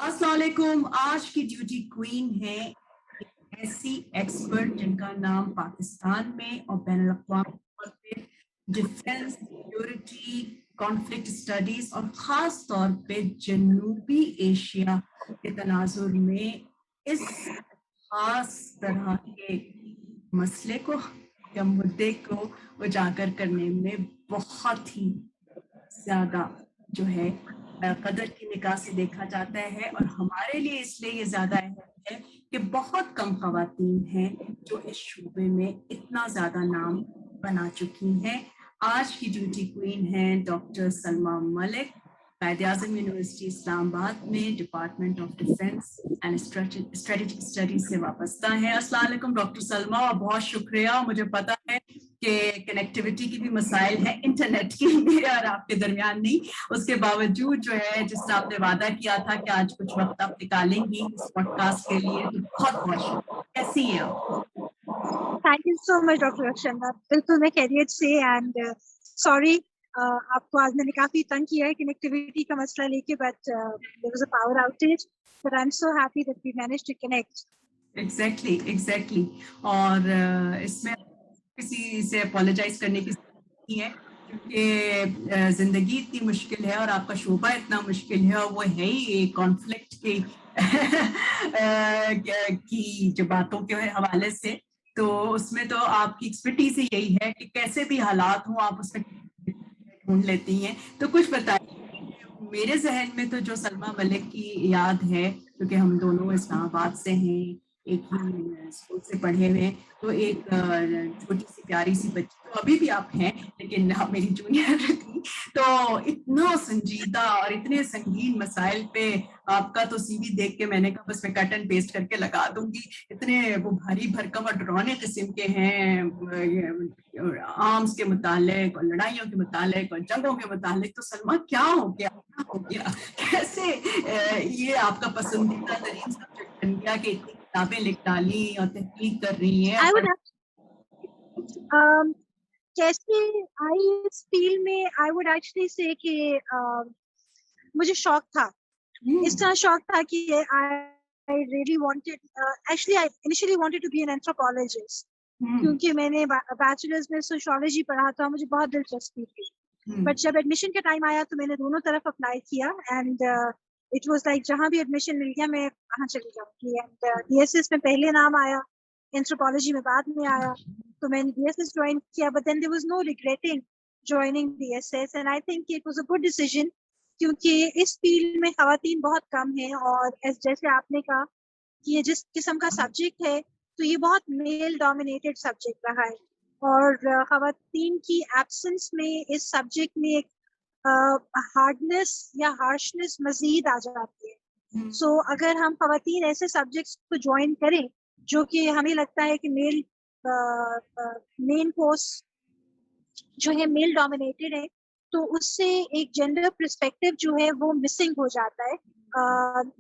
अस्सलाम वालेकुम। आज की ड्यूटी क्वीन है एक ऐसी एक्सपर्ट जिनका नाम पाकिस्तान में और बैनुल अक़वामी तौर पे डिफेंस, सिक्योरिटी, कॉन्फ्लिक्ट स्टडीज और ख़ास तौर पे जनूबी एशिया के तनाजुर में इस खास तरह के मसले को या मुद्दे को उजागर करने में बहुत ही ज़्यादा जो है कदर की निगाह से देखा जाता है। और हमारे लिए इसलिए ये ज़्यादा अहम है कि बहुत कम ख़वातीन हैं जो इस शूबे में इतना ज़्यादा नाम बना चुकी हैं। आज की ड्यूटी क्वीन हैं डॉक्टर सलमा मलिक, कायद-ए-आज़म यूनिवर्सिटी इस्लामाबाद में department of defence and strategic studies से वाबस्ता हैं। अस्सलाम वालेकुम डॉक्टर सलमा, और बहुत शुक्रिया। मुझे पता है कि कनेक्टिविटी की भी मसाइल है इंटरनेट की मेरे और आपके दरमियान नहीं, उसके बावजूद जो है जिससे आपने वादा किया था कि आज कुछ वक्त आप निकालेंगी इस पॉडकास्ट के लिए, तो बहुत बहुत शुक्रिया। कैसी हैं आप? Thank you so much doctor Rakshanda. बिल्कुल मैं खैरियत से एंड सॉरी आपको आज मैंने काफी तंग किया है कनेक्टिविटी का मसला लेके, but there was a power outage, but I am so happy that we managed to connect. Exactly और इसमें किसी से अपोलोजाइज करने की जरूरत नहीं है क्योंकि जिंदगी इतनी मुश्किल है और आपका शोबा इतना मुश्किल है, और वो है ही कॉन्फ्लिक्ट की की जो बातों के हवाले से, तो उसमें तो आपकी एक्सपर्टीज ही यही है कि कैसे भी हालात हो आप उसमें ढूंढ लेती हैं। तो कुछ बताइए, मेरे जहन में तो जो सलमा मलिक की याद है, क्योंकि हम दोनों इस्लामाबाद से हैं, एक ही स्कूल से पढ़े हुए हैं, तो एक छोटी सी प्यारी सी बच्ची, तो अभी भी आप हैं लेकिन आप मेरी जूनियर थी, तो इतना संजीदा और इतने संगीन मसाइल पे आपका तो सीवी देख के मैंने कहा बस मैं कट एंड पेस्ट करके लगा दूंगी। इतने वो भारी भरकम और डरावने किस्म के हैं, आर्म्स के मुतालिक और लड़ाइयों के मुतालिक और जंगों के मुतालिक। तो सलमा क्या हो गया कैसे ये आपका पसंदीदा तरीन सब्जेक्ट बन गया कि इतनी किताबें लिख डाली और तहकीक कर रही हैं? कैसे आई इस फील्ड में, आई वुड एक्चुअली से कि मुझे शौक था, इस तरह शौक था कि I really wanted, actually I initially wanted to be an anthropologist, क्योंकि मैंने बैचलर्स में सोशियोलॉजी पढ़ा था, मुझे बहुत दिलचस्पी थी। बट जब एडमिशन का टाइम आया तो मैंने दोनों तरफ अप्लाई किया एंड इट वाज लाइक जहाँ भी एडमिशन मिल गया मैं वहाँ चली जाऊंगी। एंड डीएसएस में पहले नाम आया, एंथ्रोपोलॉजी में बाद में आया, तो मैंने डीएसएस ज्वाइन किया, but then there was no regretting joining DSS and I think it was a good decision, क्योंकि इस फील्ड में खवातीन बहुत कम है और जैसे आपने कहा कि ये जिस किस्म का सब्जेक्ट है तो ये बहुत मेल डोमिनेटेड सब्जेक्ट रहा है, और खवातीन की एब्सेंस में इस सब्जेक्ट में एक हार्डनेस या हार्शनेस मजीद आ जाती है। सो अगर हम खवातीन ऐसे सब्जेक्ट्स को ज्वाइन करें जो कि हमें लगता है कि मेन कोर्स जो है मेल डोमिनेटेड है, तो उससे एक जेंडर पर्सपेक्टिव जो है वो मिसिंग हो जाता है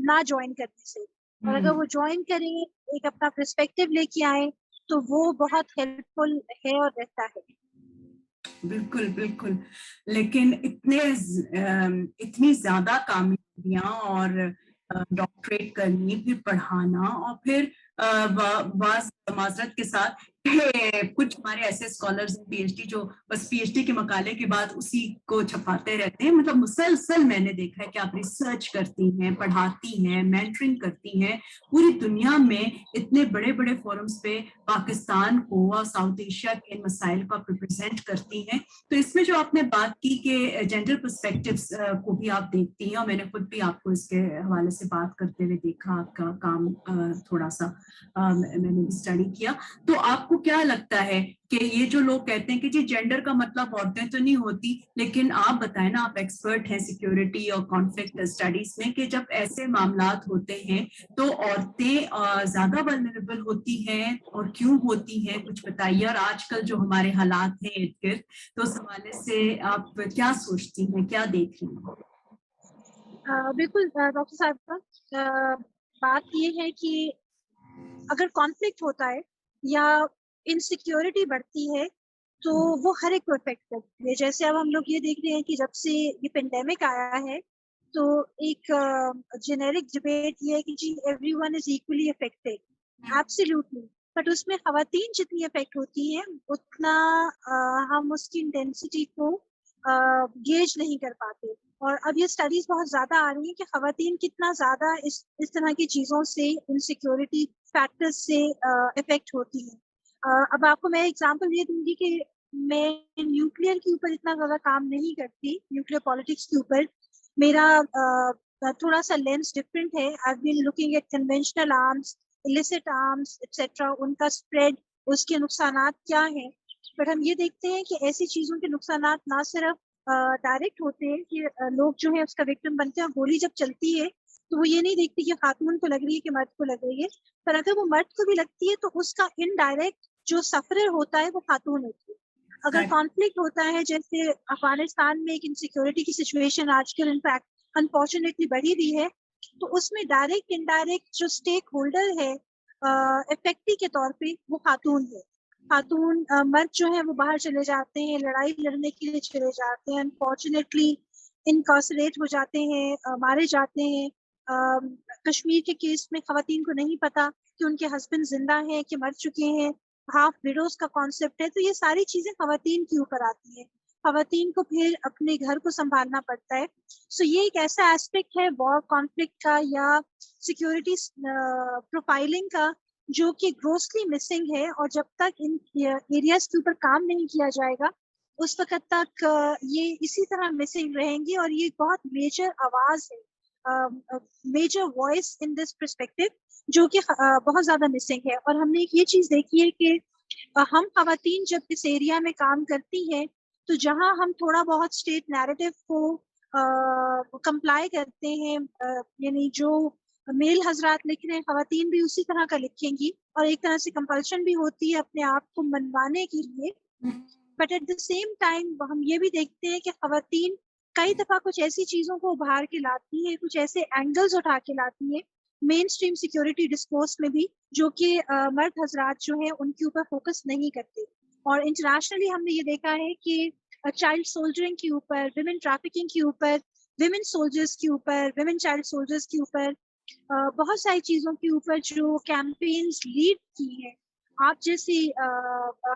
ना ज्वाइन करने से। और अगर वो ज्वाइन करें, एक अपना पर्सपेक्टिव लेके आए, तो वो बहुत हेल्पफुल है और रहता है। बिल्कुल बिल्कुल, लेकिन इतनी ज्यादा कामयाबियां और डॉक्टरेट करनी, फिर पढ़ाना, और फिर माजरत के साथ कुछ हमारे ऐसे स्कॉलर्स पीएचडी जो बस पीएचडी के मकाले के बाद उसी को छपाते रहते हैं। मतलब मुसलसल मैंने देखा है कि आप रिसर्च करती हैं, पढ़ाती हैं, मेंटरिंग करती हैं, पूरी दुनिया में इतने बड़े बड़े फोरम्स पे पाकिस्तान को और साउथ एशिया के मसाइल को आप रिप्रेजेंट करती हैं। तो इसमें जो आपने बात की कि जेंडर पर्सपेक्टिव्स को भी आप देखती हैं, और मैंने खुद भी आपको इसके हवाले से बात करते हुए देखा, आपका काम थोड़ा सा मैंने भी स्टडी किया। तो आपको क्या लगता है कि ये जो लोग कहते हैं कि जी जेंडर का मतलब औरतें तो नहीं होती, लेकिन आप बताएं ना, आप एक्सपर्ट हैं सिक्योरिटी और कॉन्फ्लिक्ट स्टडीज में, कि जब ऐसे मामलात होते हैं तो औरतें ज्यादा वल्नरेबल होती हैं और क्यों होती हैं, कुछ बताइए। और आजकल जो हमारे हालात हैं इर्द गिर्द, तो उस हवाले से आप क्या सोचती हैं, क्या देख रही हैं? बिल्कुल डॉक्टर साहब, बात ये है कि अगर कॉन्फ्लिक्ट होता है या इनसिक्योरिटी बढ़ती है तो वो हर एक को इफेक्ट करती है। जैसे अब हम लोग ये देख रहे हैं कि जब से ये पेंडेमिक आया है تو ایک جنیرک ڈبیٹ یہ ہے کہ جی everyone is equally affected, absolutely, but اس میں خواتین جتنی افیکٹ ہوتی ہیں اتنا ہم اس کی انٹینسٹی کو گیج نہیں کر پاتے. اور اب یہ اسٹڈیز بہت زیادہ آ رہی ہیں کہ خواتین کتنا زیادہ اس طرح کی چیزوں سے, انسیکیورٹی فیکٹرز سے افیکٹ ہوتی ہیں. اب آپ کو میں ایگزامپل یہ دوں گی کہ میں نیوکلیئر کے اوپر اتنا زیادہ کام نہیں کرتی, نیوکلیئر پالیٹکس کے اوپر میرا تھوڑا سا لینس ڈفرینٹ ہے. I've been looking at conventional arms, illicit arms, etc. ان کا اسپریڈ, اس کے نقصانات کیا ہیں. بٹ ہم یہ دیکھتے ہیں کہ ایسی چیزوں کے نقصانات نہ صرف ڈائریکٹ ہوتے ہیں کہ لوگ جو ہے اس کا وکٹم بنتے ہیں, گولی جب چلتی ہے تو وہ یہ نہیں دیکھتی کہ خاتون کو لگ رہی ہے کہ مرد کو لگ رہی ہے, پر اگر وہ مرد کو بھی لگتی ہے تو اس کا انڈائریکٹ جو سفرر ہوتا ہے وہ خاتون ہوتی ہے. اگر کانفلکٹ ہوتا ہے, جیسے افغانستان میں ایک انسیکیورٹی کی سچویشن آج کل انفیکٹ انفارچونیٹلی بڑھی ہوئی ہے, تو اس میں ڈائریکٹ انڈائریکٹ جو اسٹیک ہولڈر ہے افیکٹی کے طور پہ وہ خاتون ہے. خاتون مرد جو ہیں وہ باہر چلے جاتے ہیں, لڑائی لڑنے کے لیے چلے جاتے ہیں, انفارچونیٹلی انکارسریٹ ہو جاتے ہیں, مارے جاتے ہیں. کشمیر کے کیس میں خواتین کو نہیں پتا کہ ان کے ہسبینڈ زندہ ہیں کہ مر چکے ہیں, ہاف ویڈوز کا کانسیپٹ ہے. تو یہ ساری چیزیں خواتین کے اوپر آتی ہیں, خواتین کو پھر اپنے گھر کو سنبھالنا پڑتا ہے. سو یہ ایک ایسا ایسپیکٹ ہے وار کانفلکٹ کا یا سیکیورٹی پروفائلنگ کا جو کہ گروسلی مسنگ ہے, اور جب تک ان ایریاز کے اوپر کام نہیں کیا جائے گا اس وقت تک یہ اسی طرح مسنگ رہیں گی. اور یہ بہت میجر آواز ہے, major voice in this perspective جو کہ بہت زیادہ مسنگ ہے. اور ہم نے یہ چیز دیکھی ہے کہ ہم خواتین جب اس ایریا میں کام کرتی ہیں تو جہاں ہم تھوڑا بہت اسٹیٹ نیریٹو کو کمپلائی کرتے ہیں, یعنی جو میل حضرات لکھ رہے ہیں خواتین بھی اسی طرح کا لکھیں گی, اور ایک طرح سے کمپلشن بھی ہوتی ہے اپنے آپ کو منوانے کے لیے. But at the same time ہم یہ بھی دیکھتے ہیں کہ خواتین کئی دفعہ کچھ ایسی چیزوں کو ابھار کے لاتی ہیں, کچھ ایسے اینگلز اٹھا کے لاتی ہیں مین اسٹریم سیکیورٹی ڈسکورس میں بھی, جو کہ مرد حضرات جو ہیں ان کے اوپر فوکس نہیں کرتے. اور انٹرنیشنلی ہم نے یہ دیکھا ہے کہ چائلڈ سولجرنگ کے اوپر, ویمن ٹریفکنگ کے اوپر, ویمن سولجرز کے اوپر, ویمن چائلڈ سولجرز کے اوپر, بہت ساری چیزوں کے اوپر جو کیمپینز لیڈ کی ہیں آپ جیسی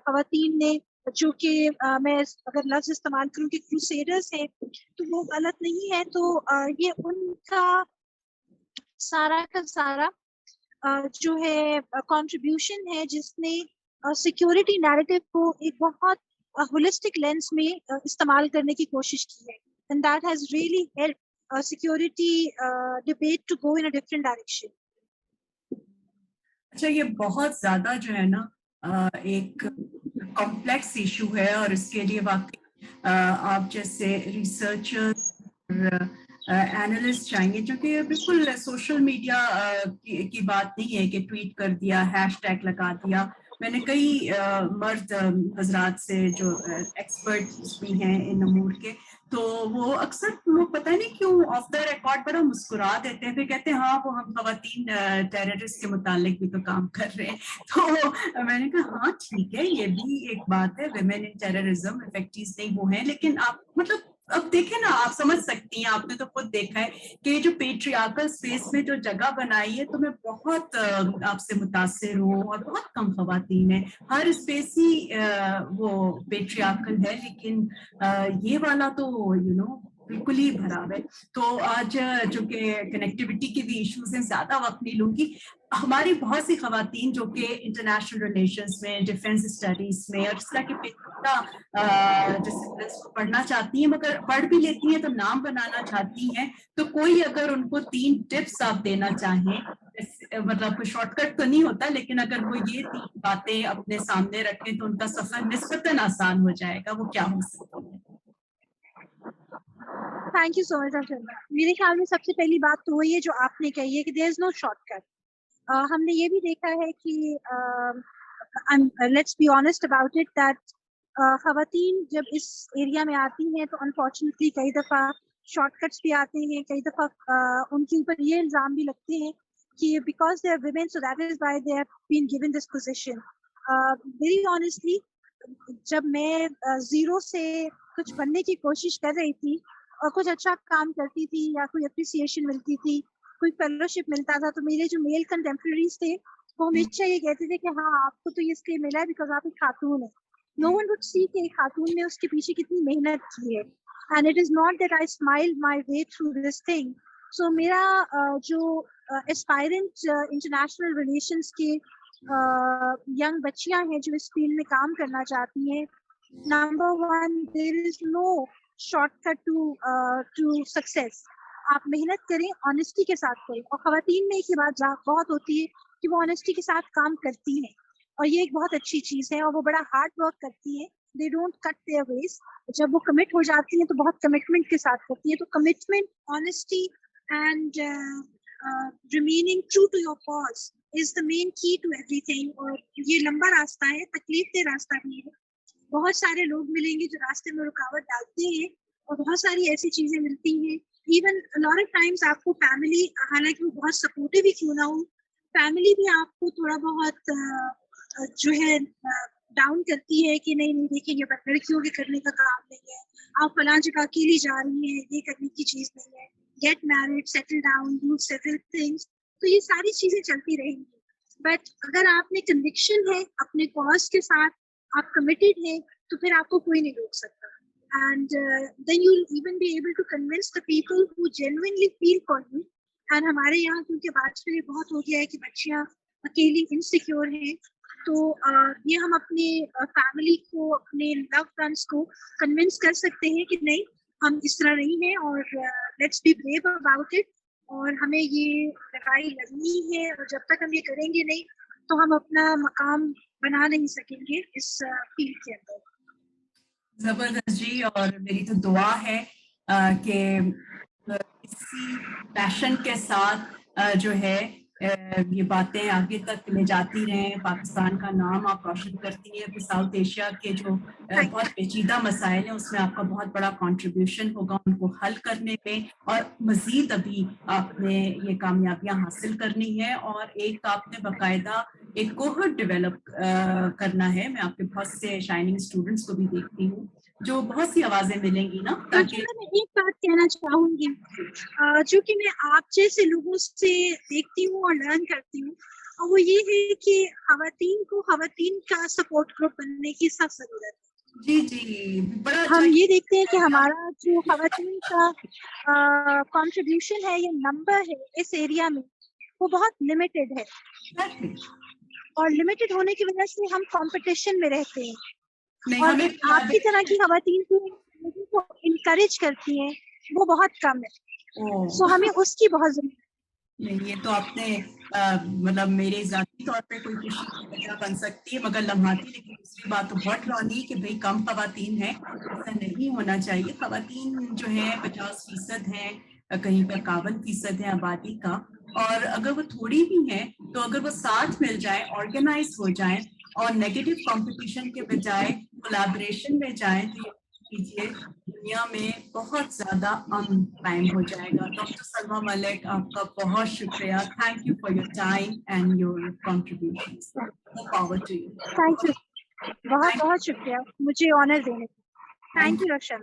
خواتین نے, جو کہ میں اگر لفظ استعمال کروں کہ کروسیڈرز ہیں تو وہ غلط نہیں ہے. تو یہ ان کا سارا کا سارا جو ہے کنٹریبیوشن ہے جس نے سیکیورٹی نیریٹو کو ایک بہت ہولسٹک لینس میں استعمال کرنے کی کوشش کی ہے, and that has really helped security debate to go in a different direction. اچھا, یہ بہت زیادہ جو ہے نا ایک کمپلیکس ایشو ہے, اور اس کے لیے واقعی آپ جیسے ریسرچر اینالسٹ چاہیے, جو کہ بالکل سوشل میڈیا کی بات نہیں ہے کہ ٹویٹ کر دیا, ہیش ٹیگ لگا دیا. میں نے کئی مرد حضرات سے جو ایکسپرٹس بھی ہیں ان امور کے, تو وہ اکثر لوگ پتہ نہیں کیوں آف دا ریکارڈ پر مسکرا دیتے ہیں, پھر کہتے ہیں ہاں وہ ہم خواتین ٹیررسٹ کے متعلق بھی تو کام کر رہے ہیں. تو میں نے کہا ہاں ٹھیک ہے, یہ بھی ایک بات ہے, ویمن ان ٹیررزم افیکٹیز نہیں وہ ہیں, لیکن آپ مطلب اب دیکھیں نا, آپ سمجھ سکتی ہیں, آپ نے تو خود دیکھا ہے کہ جو پیٹریارکل اسپیس میں جو جگہ بنائی ہے, تو میں بہت آپ سے متاثر ہوں, اور بہت کم خواتین ہیں. ہر اسپیس ہی وہ پیٹریارکل ہے, لیکن یہ والا تو بالکل ہی بھرا ہے. تو آج جو کہ کنیکٹیوٹی کے بھی ایشوز ہیں, زیادہ وقت نہیں لوں گی. ہماری بہت سی خواتین جو کہ انٹرنیشنل ریلیشنز میں, ڈیفینس اسٹڈیز میں اور اس طرح کے ڈسپلنس کو پڑھنا چاہتی ہیں, مگر پڑھ بھی لیتی ہیں تو نام بنانا چاہتی ہیں. تو کوئی اگر ان کو 3 ٹپس آپ دینا چاہیں, مطلب کوئی شارٹ کٹ تو نہیں ہوتا, لیکن اگر وہ یہ 3 باتیں اپنے سامنے رکھیں تو ان کا سفر نسبتاً آسان ہو جائے گا, وہ کیا ہو سکتی ہے؟ تھینک یو سو مچ. میرے خیال میں سب سے پہلی بات تو وہی ہے جو آپ نے کہی ہے کہ دیر از نو شارٹ کٹ. ہم نے یہ بھی دیکھا ہے کہ let's be honest about it that خواتین جب اس ایریا میں آتی ہیں تو انفارچونیٹلی کئی دفعہ شارٹ کٹس بھی آتے ہیں, کئی دفعہ ان کے اوپر یہ الزام بھی لگتے ہیں کہ because they are women so that is why they have been given this position. Very honestly جب میں زیرو سے کچھ بننے کی کوشش کر رہی تھی और कुछ अच्छा काम करती थी या कोई अप्रिसिएशन मिलती थी, कोई फेलोशिप मिलता था, तो मेरे जो मेल कंटेम्परेरीज थे वो हमेशा ये कहते थे कि हाँ आपको तो ये इसलिए मिला है बिकॉज आप एक खातून है. नो वन वुड सी कि एक खातून ने उसके पीछे कितनी मेहनत की है. And it is not that I smile my way through this thing. So मेरा जो एस्पायरेंट इंटरनेशनल रिलेशंस के यंग बच्चियां हैं जो इस फील्ड में काम करना चाहती हैं, number one, there is no shortcut to success. आप मेहनत करें, ऑनेस्टी के साथ करें. और खवातीन में एक ही बात बहुत होती है कि वो ऑनेस्टी के साथ काम करती हैं, और ये एक बहुत अच्छी चीज है. और वो बड़ा हार्ड वर्क करती हैं. They don't cut their waste. जब वो कमिट हो जाती हैं तो बहुत कमिटमेंट के साथ करती हैं. तो commitment, honesty and remaining true to your cause is the main key to everything. और ये लंबा रास्ता है, तकलीफ दे रास्ता भी है. बहुत सारे लोग मिलेंगे जो रास्ते में रुकावट डालते हैं, और बहुत सारी ऐसी चीजें मिलती हैं. इवन लॉट ऑफ टाइम्स आपको फैमिली, हालांकि वो बहुत सपोर्टिव ही क्यों ना हो, फैमिली भी आपको थोड़ा बहुत जो है डाउन करती है कि नहीं नहीं देखेंगे लड़कियों के करने का काम नहीं है, आप फलां जगह अकेली जा रही हैं, ये करने की चीज नहीं है, get married, settle down, do several things. तो ये सारी चीजें चलती रहेंगी. बट अगर आपने कन्विक्शन है अपने कॉज के साथ, आप कमिटेड हैं, तो फिर आपको कोई नहीं रोक सकता. And then you'll even be able to convince the people who genuinely feel for you. And हमारे यहाँ क्योंकि आजकल ये बहुत हो गया है कि बच्चियाँ अकेली इनसिक्योर हैं, तो ये हम अपने फैमिली को, अपने लव्ड वंस को कन्विंस कर सकते हैं कि नहीं, हम इस तरह नहीं हैं, और let's be brave about it. और हमें ये लड़ाई लड़नी है, और जब तक हम ये करेंगे नहीं तो हम अपना मकाम बना नहीं सकेंगे इस फील्ड के अंदर. जबरदस्त जी. और मेरी तो दुआ है कि इसी पैशन के साथ जो है ये बातें आगे तक ले जाती रहें. पाकिस्तान का नाम आप रोशन करती हैं. साउथ एशिया के जो बहुत पेचीदा मसाइल हैं उसमें आपका बहुत बड़ा कंट्रीब्यूशन होगा उनको हल करने में, और मजीद अभी आपने ये कामयाबियां हासिल करनी है, और एक आपने बाकायदा एक कोहर्ट डेवलप करना है. मैं आपके बहुत से शाइनिंग स्टूडेंट्स को भी देखती हूँ, जो बहुत सी आवाजें मिलेंगी ना. ताकि मैं एक बात कहना चाहूंगी, जो कि मैं आप जैसे लोगों से देखती हूँ और लर्न करती हूँ, और वो ये है कि खवातीन को खवातीन का सपोर्ट ग्रुप बनने की सख्त जरूरत है. जी जी, बड़ा हम ये देखते हैं कि हमारा जो खवातीन का कंट्रीब्यूशन है या नंबर है इस एरिया में, वो बहुत लिमिटेड है. और लिमिटेड होने की वजह से हम कंपटीशन में रहते हैं. और आपकी तरह की खवातीन को इनकरेज करती हैं वो बहुत कम है. सो हमें उसकी बहुत जरूरत नहीं. ये तो आपने मतलब मेरे जाती तौर पे कोई खुशी की वजह बन सकती है, मगर लम्हाती. लेकिन दूसरी बात तो बहुत रानी कि भाई कम खवातीन है, ऐसा नहीं होना चाहिए. खवातीन जो है 50% है, कहीं पर 51% है आबादी का. और अगर वो थोड़ी भी है तो अगर वो साथ मिल जाए, ऑर्गेनाइज हो जाए, और नेगेटिव कंपटीशन के बजाय कोलैबोरेशन में जाए, तो कीजिए दुनिया में बहुत ज्यादा अमन कायम हो जाएगा. डॉक्टर सलमा मलिक, आपका बहुत शुक्रिया. Thank you for your time and your contributions. Power to you. Thank you. बहुत बहुत शुक्रिया मुझे ऑनर देने का. Thank you Raksha.